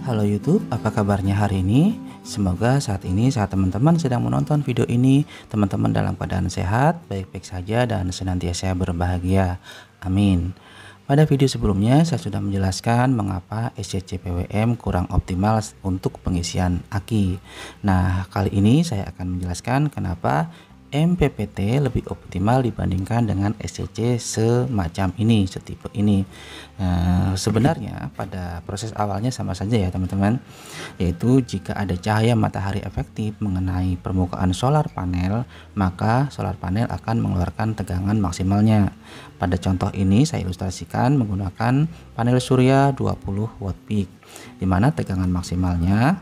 Halo YouTube, apa kabarnya hari ini? Semoga saat teman-teman sedang menonton video ini, teman-teman dalam keadaan sehat, baik-baik saja dan senantiasa berbahagia. Amin. Pada video sebelumnya saya sudah menjelaskan mengapa SCC PWM kurang optimal untuk pengisian aki. Nah, kali ini saya akan menjelaskan kenapa MPPT lebih optimal dibandingkan dengan SCC semacam ini, setipe ini. Sebenarnya pada proses awalnya sama saja ya teman-teman, yaitu jika ada cahaya matahari efektif mengenai permukaan solar panel, maka solar panel akan mengeluarkan tegangan maksimalnya. Pada contoh ini saya ilustrasikan menggunakan panel surya 20 watt peak, di mana tegangan maksimalnya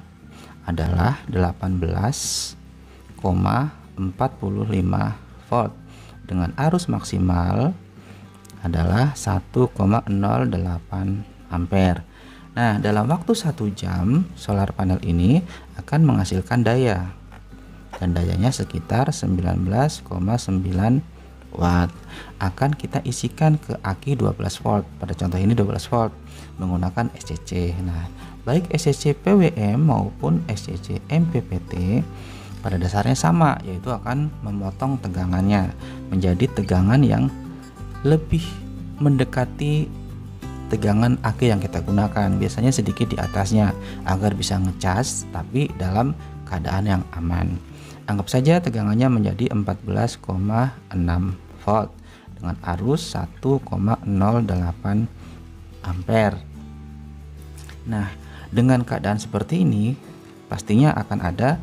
adalah 18,45 volt dengan arus maksimal adalah 1,08 ampere. Nah, dalam waktu 1 jam solar panel ini akan menghasilkan daya, dan dayanya sekitar 19,9 watt. Akan kita isikan ke aki 12 volt, pada contoh ini 12 volt menggunakan SCC. Nah, baik SCC PWM maupun SCC MPPT pada dasarnya sama, yaitu akan memotong tegangannya menjadi tegangan yang lebih mendekati tegangan aki yang kita gunakan, biasanya sedikit di atasnya agar bisa ngecas tapi dalam keadaan yang aman. Anggap saja tegangannya menjadi 14,6 volt dengan arus 1,08 ampere. Nah, dengan keadaan seperti ini pastinya akan ada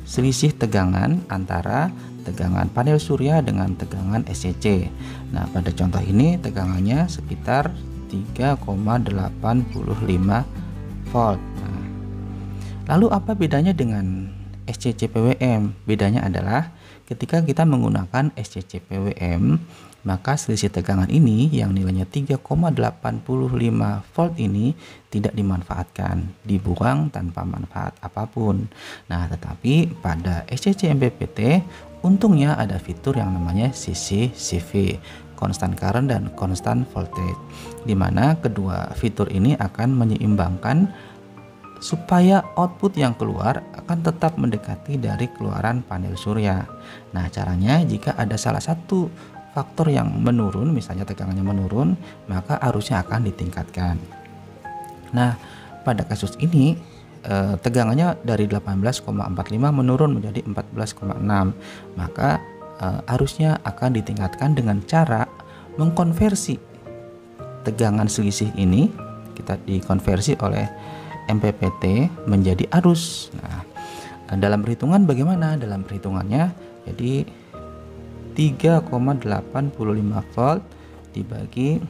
selisih tegangan antara tegangan panel surya dengan tegangan SCC. Nah, pada contoh ini tegangannya sekitar 3,85 volt. Nah, lalu apa bedanya dengan SCC PWM? Bedanya adalah ketika kita menggunakan SCC PWM, maka selisih tegangan ini yang nilainya 3,85 volt ini tidak dimanfaatkan, dibuang tanpa manfaat apapun. Nah, tetapi pada SCC MPPT untungnya ada fitur yang namanya CCCV, constant current dan constant voltage, di mana kedua fitur ini akan menyeimbangkan supaya output yang keluar akan tetap mendekati dari keluaran panel surya. Nah, caranya jika ada salah satu faktor yang menurun, misalnya tegangannya menurun, maka arusnya akan ditingkatkan. Nah, pada kasus ini tegangannya dari 18,45 menurun menjadi 14,6, maka arusnya akan ditingkatkan dengan cara mengkonversi tegangan selisih ini, kita dikonversi oleh MPPT menjadi arus. Nah, dalam perhitungan bagaimana? Dalam perhitungannya jadi 3,85 volt dibagi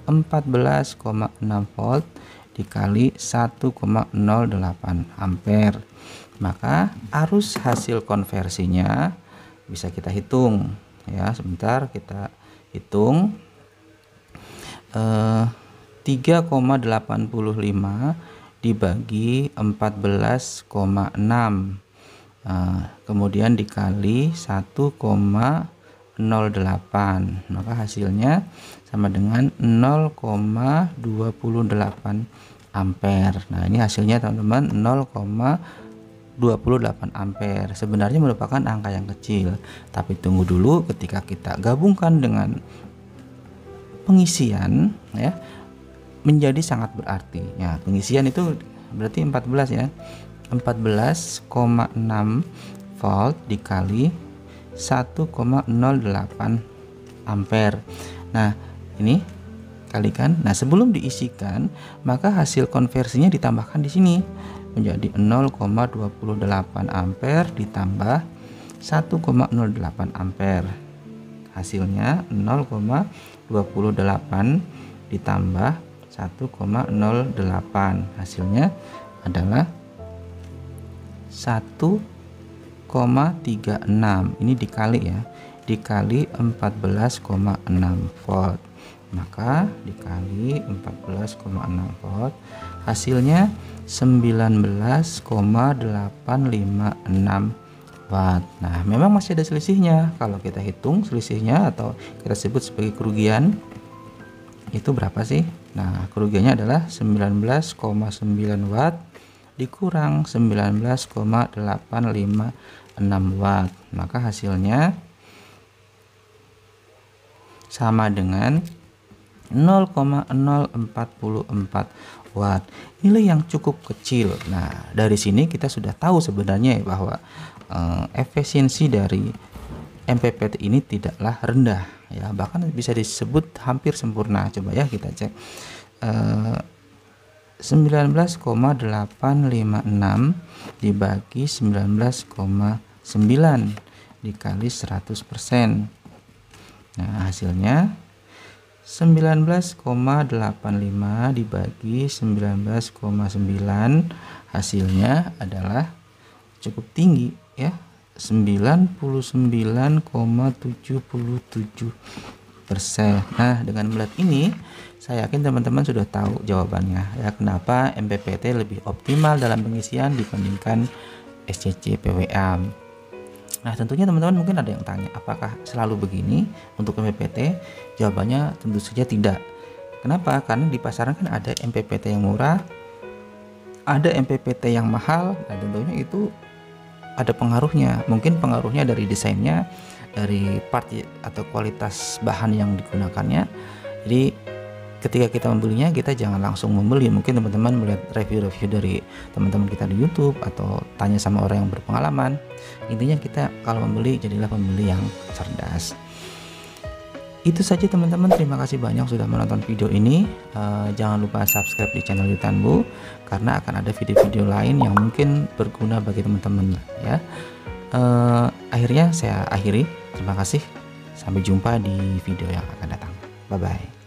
14,6 volt dikali 1,08 ampere, maka arus hasil konversinya bisa kita hitung ya. Sebentar kita hitung. 3,85 dibagi 14,6 kemudian dikali 1,08, maka hasilnya sama dengan 0,28 ampere. Nah, ini hasilnya teman-teman 0,28 ampere. Sebenarnya merupakan angka yang kecil, tapi tunggu dulu, ketika kita gabungkan dengan pengisian ya menjadi sangat berarti. Ya, pengisian itu berarti 14 ya. 14,6 volt dikali 1,08 ampere. Nah, ini kalikan. Nah, sebelum diisikan, maka hasil konversinya ditambahkan di sini menjadi 0,28 ampere ditambah 1,08 ampere. Hasilnya 0,28 ditambah 1,08. Hasilnya adalah 1,36. Ini dikali ya, dikali 14,6 volt, maka dikali 14,6 volt hasilnya 19,856 watt. Nah, memang masih ada selisihnya. Kalau kita hitung selisihnya atau kita sebut sebagai kerugian, itu berapa sih? Nah, kerugiannya adalah 19,9 watt dikurang 19,856 watt. Maka hasilnya sama dengan 0,044 watt. Nilai yang cukup kecil. Nah, dari sini kita sudah tahu sebenarnya bahwa efisiensi dari MPPT ini tidaklah rendah ya, bahkan bisa disebut hampir sempurna. Coba ya kita cek 19,856 dibagi 19,9 dikali 100%. Nah, hasilnya 19,85 dibagi 19,9 hasilnya adalah cukup tinggi ya, 99,77%. Nah, dengan melihat ini saya yakin teman-teman sudah tahu jawabannya ya, kenapa MPPT lebih optimal dalam pengisian dibandingkan SCC PWM. Nah, tentunya teman-teman mungkin ada yang tanya, apakah selalu begini untuk MPPT? Jawabannya tentu saja tidak. Kenapa? Karena di pasaran kan ada MPPT yang murah, ada MPPT yang mahal, dan tentunya itu ada pengaruhnya. Mungkin pengaruhnya dari desainnya, dari part atau kualitas bahan yang digunakannya. Jadi ketika kita membelinya, kita jangan langsung membeli. Mungkin teman-teman melihat review-review dari teman-teman kita di YouTube atau tanya sama orang yang berpengalaman. Intinya kita kalau membeli, jadilah pembeli yang cerdas. Itu saja teman-teman, terima kasih banyak sudah menonton video ini. Jangan lupa subscribe di channel Yutanbu, karena akan ada video-video lain yang mungkin berguna bagi teman-teman ya. Akhirnya saya akhiri, terima kasih, sampai jumpa di video yang akan datang. Bye bye.